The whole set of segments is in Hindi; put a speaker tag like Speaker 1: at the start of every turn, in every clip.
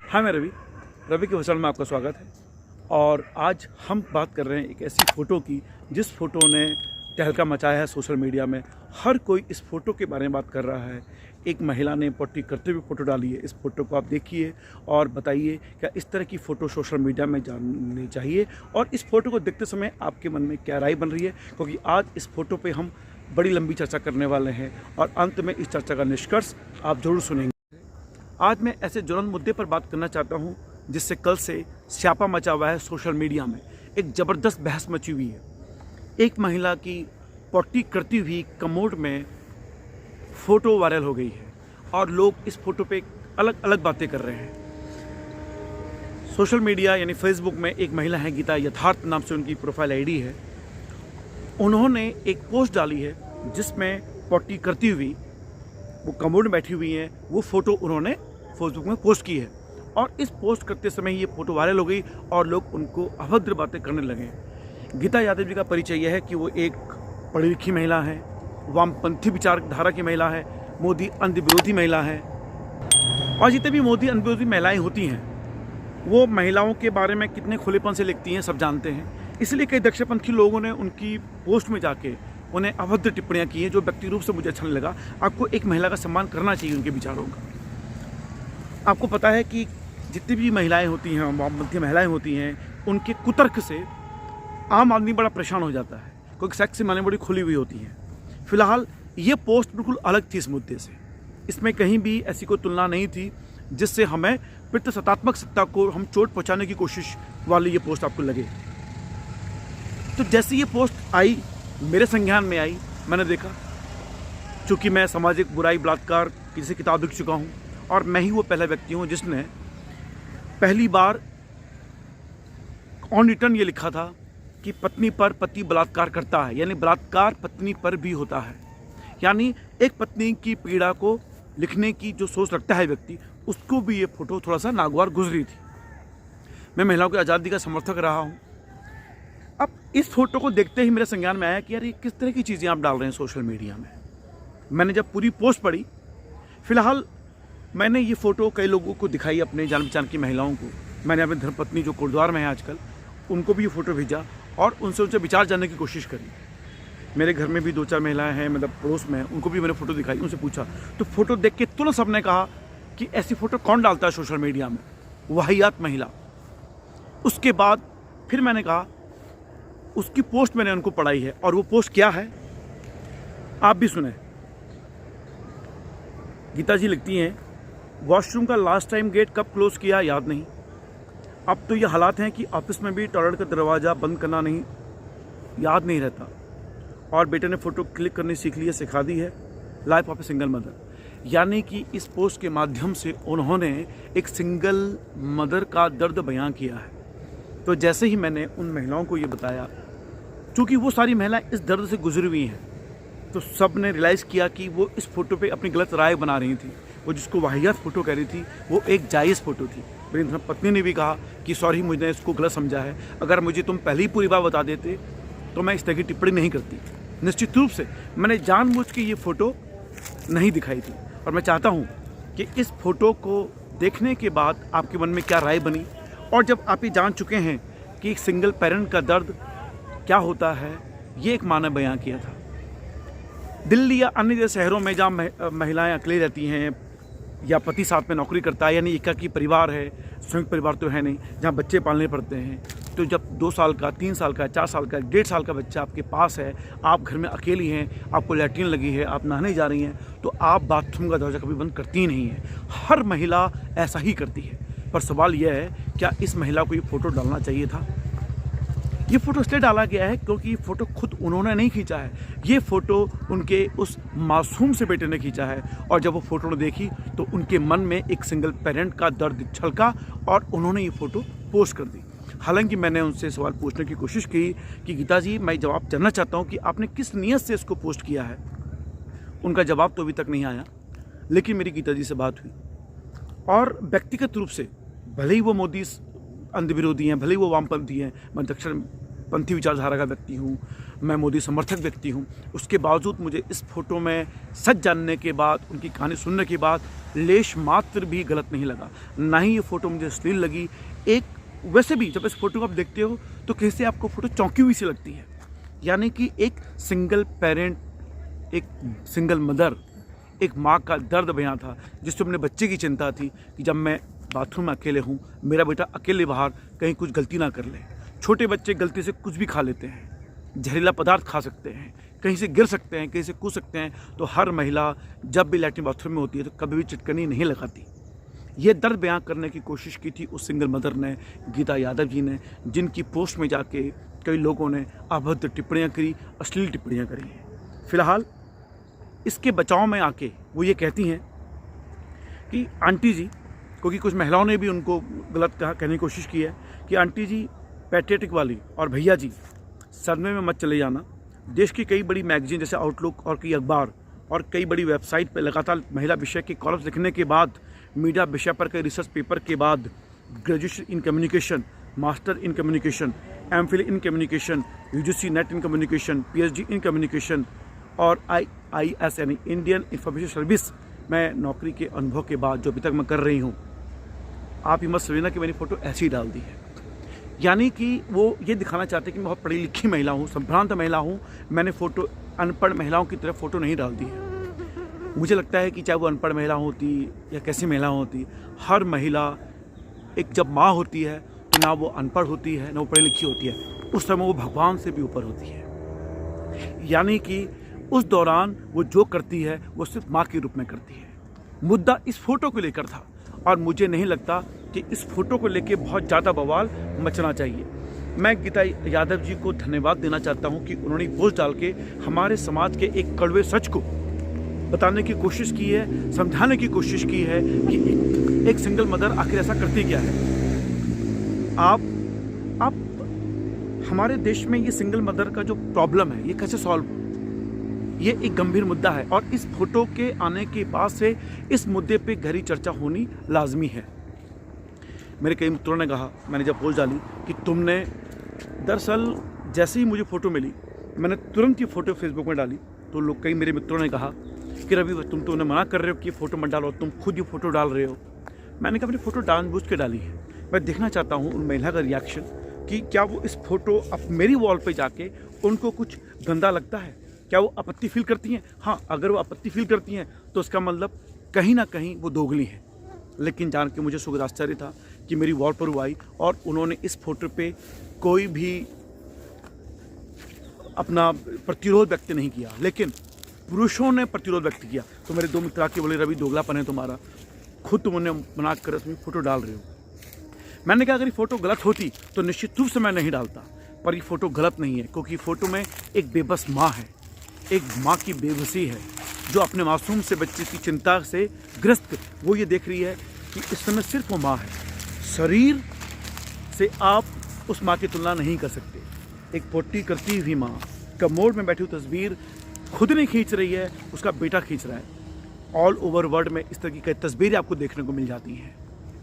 Speaker 1: हाँ, मैं रवि। रवि के भूषण में आपका स्वागत है। और आज हम बात कर रहे हैं एक ऐसी फ़ोटो की जिस फ़ोटो ने तहलका मचाया है सोशल मीडिया में। हर कोई इस फ़ोटो के बारे में बात कर रहा है। एक महिला ने पॉटी करते हुए फ़ोटो डाली है। इस फ़ोटो को आप देखिए और बताइए क्या इस तरह की फ़ोटो सोशल मीडिया में जानी चाहिए, और इस फ़ोटो को देखते समय आपके मन में क्या राय बन रही है, क्योंकि आज इस फ़ोटो पर हम बड़ी लंबी चर्चा करने वाले हैं और अंत में इस चर्चा का निष्कर्ष आप ज़रूर सुनेंगे। आज मैं ऐसे ज्वलंत मुद्दे पर बात करना चाहता हूं जिससे कल से स्यापा मचा हुआ है सोशल मीडिया में। एक ज़बरदस्त बहस मची हुई है। एक महिला की पॉटी करती हुई कमोड में फ़ोटो वायरल हो गई है और लोग इस फ़ोटो पे अलग अलग बातें कर रहे हैं। सोशल मीडिया यानी फेसबुक में एक महिला है, गीता यथार्थ नाम से उनकी प्रोफाइल आईडी है। उन्होंने एक पोस्ट डाली है जिसमें पॉटी करती हुई वो कमोड में बैठी हुई हैं, वो फ़ोटो उन्होंने फेसबुक में पोस्ट की है। और इस पोस्ट करते समय ये फ़ोटो वायरल हो गई और लोग उनको अभद्र बातें करने लगे। गीता यादव जी का परिचय यह है कि वो एक पढ़ी लिखी महिला है, वामपंथी विचारधारा की महिला है, मोदी अंध विरोधी महिला है। और जितने भी मोदी अंध विरोधी महिलाएँ होती हैं वो महिलाओं के बारे में कितने खुलेपन से लिखती हैं सब जानते हैं। इसलिए कई दक्षिणपंथी लोगों ने उनकी पोस्ट में जाके उन्हें अभद्र टिप्पणियाँ की हैं, जो व्यक्ति रूप से मुझे अच्छा नहीं लगा। आपको एक महिला का सम्मान करना चाहिए उनके विचारों का। आपको पता है कि जितनी भी महिलाएं होती हैं, वामपंथी महिलाएं होती हैं, उनके कुतर्क से आम आदमी बड़ा परेशान हो जाता है, क्योंकि सेक्स की मानें बड़ी खुली हुई होती हैं। फिलहाल ये पोस्ट बिल्कुल अलग थी इस मुद्दे से। इसमें कहीं भी ऐसी कोई तुलना नहीं थी जिससे हमें पितृसत्तात्मक सत्ता को हम चोट पहुँचाने की कोशिश वाली ये पोस्ट आपको लगे। तो जैसे ये पोस्ट आई, मेरे संज्ञान में आई, मैंने देखा, चूँकि मैं सामाजिक बुराई बलात्कार की जैसी किताब लिख चुका हूँ और मैं ही वो पहला व्यक्ति हूँ जिसने पहली बार ऑन रिटर्न ये लिखा था कि पत्नी पर पति बलात्कार करता है, यानी बलात्कार पत्नी पर भी होता है। यानी एक पत्नी की पीड़ा को लिखने की जो सोच रखता है व्यक्ति, उसको भी ये फ़ोटो थोड़ा सा नागवार गुजरी थी। मैं महिलाओं की आज़ादी का समर्थक रहा हूँ। अब इस फोटो को देखते ही मेरे संज्ञान में आया कि यार ये किस तरह की चीज़ें आप डाल रहे हैं सोशल मीडिया में। मैंने जब पूरी पोस्ट पढ़ी, फिलहाल मैंने ये फ़ोटो कई लोगों को दिखाई, अपने जान पहचान की महिलाओं को। मैंने अपनी धर्मपत्नी जो गुरुद्वार में है आजकल, उनको भी ये फ़ोटो भेजा और उनसे विचार जानने की कोशिश करी। मेरे घर में भी 2-4 महिलाएँ हैं, मतलब पड़ोस में, उनको भी मैंने फ़ोटो दिखाई, उनसे पूछा। तो फ़ोटो देख के तुरंत सबने कहा कि ऐसी फ़ोटो कौन डालता है सोशल मीडिया में, वाहियात महिला। उसके बाद फिर मैंने कहा, उसकी पोस्ट मैंने उनको पढ़ाई है और वो पोस्ट क्या है आप भी सुने। गीता जी लिखती हैं, वॉशरूम का लास्ट टाइम गेट कब क्लोज़ किया याद नहीं। अब तो ये हालात हैं कि ऑफिस में भी टॉयलेट का दरवाज़ा बंद करना नहीं याद नहीं रहता। और बेटे ने फ़ोटो क्लिक करनी सीख ली है, सिखा दी है। Life of a single mother. यानी कि इस पोस्ट के माध्यम से उन्होंने एक सिंगल मदर का दर्द बयां किया है। तो जैसे ही मैंने उन महिलाओं को ये बताया, चूँकि वो सारी महिलाएं इस दर्द से गुजरी हुई हैं, तो सब ने रियलाइज़ किया कि वो इस फ़ोटो पे अपनी गलत राय बना रही थी। वो जिसको वाहियात फ़ोटो कह रही थी वो एक जायज़ फ़ोटो थी। मेरी पत्नी ने भी कहा कि सॉरी, मुझे इसको गलत समझा है, अगर मुझे तुम पहले ही पूरी बात बता देते तो मैं इस तरह की टिप्पणी नहीं करती। निश्चित रूप से मैंने जानबूझ के ये फ़ोटो नहीं दिखाई थी। और मैं चाहता हूँ कि इस फ़ोटो को देखने के बाद आपके मन में क्या राय बनी, और जब आप ये जान चुके हैं कि एक सिंगल पेरेंट का दर्द क्या होता है, ये एक माँ ने बयां किया था। दिल्ली या अन्य जैसे शहरों में जहाँ महिलाएं अकेली रहती हैं या पति साथ में नौकरी करता है, यानी एकाकी परिवार है, संयुक्त परिवार तो है नहीं, जहाँ बच्चे पालने पड़ते हैं, तो जब 2 साल का, 3 साल का, 4 साल का, 1.5 साल का बच्चा आपके पास है, आप घर में अकेली हैं, आपको लैट्रिन लगी है, आप नहाने जा रही हैं, तो आप बाथरूम का दरवाज़ा कभी बंद करती ही नहीं है। हर महिला ऐसा ही करती है। पर सवाल यह है, क्या इस महिला को ये फ़ोटो डालना चाहिए था? ये फ़ोटो इसलिए डाला गया है क्योंकि ये फ़ोटो खुद उन्होंने नहीं खींचा है। ये फ़ोटो उनके उस मासूम से बेटे ने खींचा है, और जब वो फ़ोटो ने देखी तो उनके मन में एक सिंगल पेरेंट का दर्द छलका और उन्होंने ये फ़ोटो पोस्ट कर दी। हालांकि मैंने उनसे सवाल पूछने की कोशिश की कि गीता जी, मैं जवाब जानना चाहता हूँ कि आपने किस नीयत से इसको पोस्ट किया है। उनका जवाब तो अभी तक नहीं आया, लेकिन मेरी गीता जी से बात हुई और व्यक्तिगत रूप से, भले ही वो मोदी अंध विरोधी हैं, भले ही वो वामपंथी हैं, मैं दक्षिण पंथी विचारधारा का व्यक्ति हूँ, मैं मोदी समर्थक व्यक्ति हूँ, उसके बावजूद मुझे इस फ़ोटो में सच जानने के बाद, उनकी कहानी सुनने के बाद लेश मात्र भी गलत नहीं लगा, ना ही ये फ़ोटो मुझे अश्लील लगी। एक वैसे भी जब इस फ़ोटो को आप देखते हो तो कैसे आपको फ़ोटो चौंकी हुई सी लगती है, यानी कि एक सिंगल पेरेंट, एक सिंगल मदर, एक माँ का दर्द बयां था, जिससे अपने बच्चे की चिंता थी कि जब मैं बाथरूम में अकेले हूँ, मेरा बेटा अकेले बाहर कहीं कुछ गलती ना कर ले। छोटे बच्चे गलती से कुछ भी खा लेते हैं, जहरीला पदार्थ खा सकते हैं, कहीं से गिर सकते हैं, कहीं से कूद सकते हैं। तो हर महिला जब भी लैट्रिन बाथरूम में होती है तो कभी भी चिटकनी नहीं लगाती। ये दर्द बयां करने की कोशिश की थी उस सिंगल मदर ने, गीता यादव जी ने, जिनकी पोस्ट में जाके कई लोगों ने अभद्र टिप्पणियाँ करी, अश्लील टिप्पणियाँ करी हैं। फिलहाल इसके बचाव में आके वो ये कहती हैं कि आंटी जी, क्योंकि कुछ महिलाओं ने भी उनको गलत कहने की कोशिश की है कि आंटी जी पैट्रियटिक वाली और भैया जी सदमे में मत चले जाना। देश की कई बड़ी मैगजीन जैसे आउटलुक और कई अखबार और कई बड़ी वेबसाइट पर लगातार महिला विषय के कॉलम्स लिखने के बाद, मीडिया विषय पर कई रिसर्च पेपर के बाद, graduation in communication, master in communication, MPhil in communication, UGC net in communication, PhD in communication और IIS यानी इंडियन इंफॉर्मेशन सर्विस में नौकरी के अनुभव के बाद जो अभी तक मैं कर रही हूँ, आप ये मत समझना कि मैंने फ़ोटो ऐसे ही डाल दी है। यानी कि वो ये दिखाना चाहते हैं कि मैं बहुत पढ़ी लिखी महिला हूँ, संभ्रांत महिला हूँ, मैंने फ़ोटो अनपढ़ महिलाओं की तरफ फ़ोटो नहीं डाल दी है। मुझे लगता है कि चाहे वो अनपढ़ महिला होती या कैसी महिला होती, हर महिला एक जब माँ होती है तो ना वो अनपढ़ होती है, ना वो पढ़ी लिखी होती है, उस समय वो भगवान से भी ऊपर होती है। यानी कि उस दौरान वो जो करती है वो सिर्फ माँ के रूप में करती है। मुद्दा इस फ़ोटो को लेकर था और मुझे नहीं लगता कि इस फ़ोटो को लेकर बहुत ज़्यादा बवाल मचना चाहिए। मैं गीता यादव जी को धन्यवाद देना चाहता हूं कि उन्होंने पोस्ट डाल के हमारे समाज के एक कड़वे सच को बताने की कोशिश की है, समझाने की कोशिश की है कि एक सिंगल मदर आखिर ऐसा करती क्या है। आप हमारे देश में ये सिंगल मदर का जो प्रॉब्लम है ये कैसे सॉल्व हो, ये एक गंभीर मुद्दा है और इस फोटो के आने के बाद से इस मुद्दे पे गहरी चर्चा होनी लाजमी है। मेरे कई मित्रों ने कहा, मैंने जब पोस्ट डाली कि तुमने दरअसल जैसे ही मुझे फ़ोटो मिली मैंने तुरंत ये फ़ोटो फेसबुक में डाली, तो लोग कई मेरे मित्रों ने कहा कि रवि तुम तो उन्हें मना कर रहे हो कि फ़ोटो मत डालो, तुम खुद ये फ़ोटो डाल रहे हो। मैंने कहा मैंने फ़ोटो जानबूझ के डाली है, मैं देखना चाहता हूँ उन महिला का रिएक्शन कि क्या वो इस फ़ोटो अब मेरी वॉल पे जाके उनको कुछ गंदा लगता है, क्या वो आपत्ति फील करती हैं। हाँ, अगर वो आपत्ति फील करती हैं तो उसका मतलब कहीं ना कहीं वो दोगली है। लेकिन जान के मुझे सुखद आश्चर्य था कि मेरी वॉल पर वो आई और उन्होंने इस फोटो पे कोई भी अपना प्रतिरोध व्यक्त नहीं किया, लेकिन पुरुषों ने प्रतिरोध व्यक्त किया। तो मेरे दो मित्र आके बोले रवि दोगलापन है तुम्हारा, खुद तुम उन्हें मना कर उसमें फ़ोटो डाल रहे हो। मैंने कहा अगर ये फ़ोटो गलत होती तो निश्चित रूप से मैं नहीं डालता, पर ये फ़ोटो गलत नहीं है क्योंकि फ़ोटो में एक बेबस माँ है, एक माँ की बेबसी है जो अपने मासूम से बच्चे की चिंता से ग्रस्त वो ये देख रही है कि इस समय सिर्फ वो माँ है, शरीर से आप उस माँ की तुलना नहीं कर सकते। एक पोटी करती हुई माँ कमोड में बैठी हुई तस्वीर खुद नहीं खींच रही है, उसका बेटा खींच रहा है। ऑल ओवर वर्ल्ड में इस तरह की कई तस्वीरें आपको देखने को मिल जाती हैं,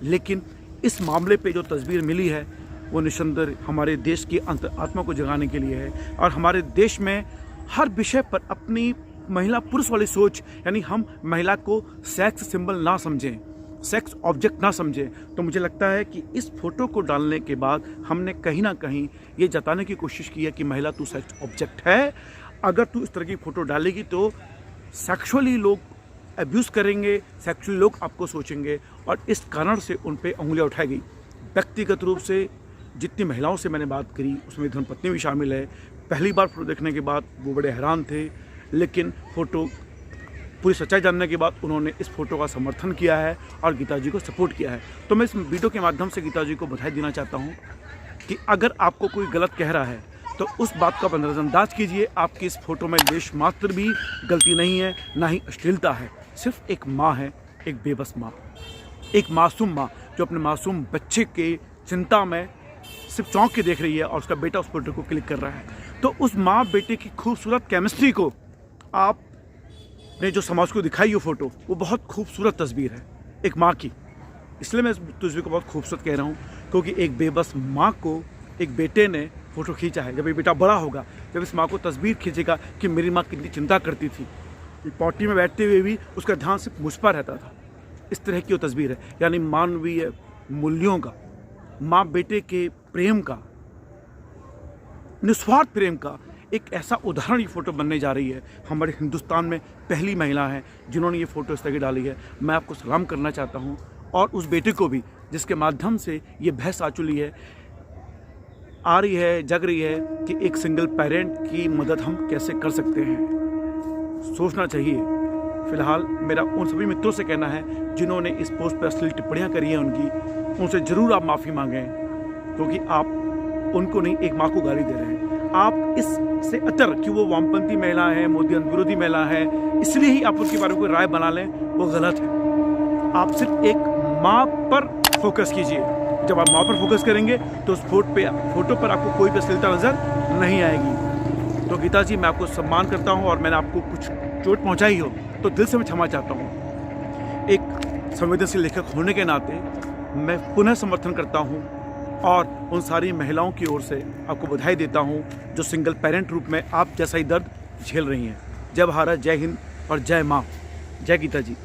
Speaker 1: लेकिन इस मामले पे जो तस्वीर मिली है वो निसंदेह हमारे देश की अंतरात्मा को जगाने के लिए है और हमारे देश में हर विषय पर अपनी महिला पुरुष वाली सोच, यानी हम महिला को सेक्स सिंबल ना समझें, सेक्स ऑब्जेक्ट ना समझें। तो मुझे लगता है कि इस फोटो को डालने के बाद हमने कहीं ना कहीं ये जताने की कोशिश की है कि महिला तू सेक्स ऑब्जेक्ट है, अगर तू इस तरह की फ़ोटो डालेगी तो सेक्सुअली लोग अब्यूज़ करेंगे, सेक्सुअली लोग आपको सोचेंगे और इस कारण से उन पर उंगलियां उठाई गई। व्यक्तिगत रूप से जितनी महिलाओं से मैंने बात करी उसमें धर्मपत्नी भी शामिल है। पहली बार फ़ोटो देखने के बाद वो बड़े हैरान थे, लेकिन फ़ोटो पूरी सच्चाई जानने के बाद उन्होंने इस फ़ोटो का समर्थन किया है और गीता जी को सपोर्ट किया है। तो मैं इस वीडियो के माध्यम से गीता जी को बधाई देना चाहता हूँ कि अगर आपको कोई गलत कह रहा है तो उस बात का नज़रअंदाज कीजिए। आपकी इस फ़ोटो में लेश मात्र भी गलती नहीं है, ना ही अश्लीलता है, सिर्फ एक माँ है, एक बेबस माँ, एक मासूम माँ जो अपने मासूम बच्चे के चिंता में सिर्फ चौंक के देख रही है और उसका बेटा उस फोटो को क्लिक कर रहा है। तो उस माँ बेटे की खूबसूरत केमिस्ट्री को आपने जो समाज को दिखाई वो फ़ोटो, वो बहुत खूबसूरत तस्वीर है एक माँ की। इसलिए मैं इस तस्वीर को बहुत खूबसूरत कह रहा हूँ क्योंकि एक बेबस माँ को एक बेटे ने फ़ोटो खींचा है। जब ये बेटा बड़ा होगा, जब इस माँ को तस्वीर खींचेगा कि मेरी माँ कितनी चिंता करती थी, पॉटी में बैठते हुए भी उसका ध्यान सिर्फ मुझ पर रहता था, इस तरह की वो तस्वीर है। यानी मानवीय मूल्यों का, माँ बेटे के प्रेम का, निस्वार्थ प्रेम का एक ऐसा उदाहरण ये फ़ोटो बनने जा रही है। हमारे हिंदुस्तान में पहली महिला है जिन्होंने ये फ़ोटो इस तरह की डाली है। मैं आपको सलाम करना चाहता हूँ, और उस बेटे को भी जिसके माध्यम से ये बहस आ रही है, जग रही है कि एक सिंगल पेरेंट की मदद हम कैसे कर सकते हैं। सोचना चाहिए। फ़िलहाल मेरा उन सभी मित्रों से कहना है जिन्होंने इस पोस्ट पर अश्लील टिप्पणियाँ करी हैं उनसे ज़रूर आप माफ़ी मांगें, क्योंकि आप उनको नहीं, एक माँ को गाली दे रहे हैं। आप इससे अतर कि वो वामपंथी महिला है, मोदी विरोधी महिला है, इसलिए ही आप उनके बारे में कोई राय बना लें, वो गलत है। आप सिर्फ एक माँ पर फोकस कीजिए। जब आप माँ पर फोकस करेंगे तो उस फोटो पर आपको कोई भी अश्लीलता नज़र नहीं आएगी। तो गीता जी, मैं आपको सम्मान करता हूँ, और मैंने आपको कुछ चोट पहुँचाई हो तो दिल से मैं क्षमा चाहता हूँ। एक संवेदनशील लेखक होने के नाते मैं पुनः समर्थन करता हूँ, और उन सारी महिलाओं की ओर से आपको बधाई देता हूँ जो सिंगल पेरेंट रूप में आप जैसा ही दर्द झेल रही हैं। जय भारत, जय हिंद और जय माँ। जय गीता जी।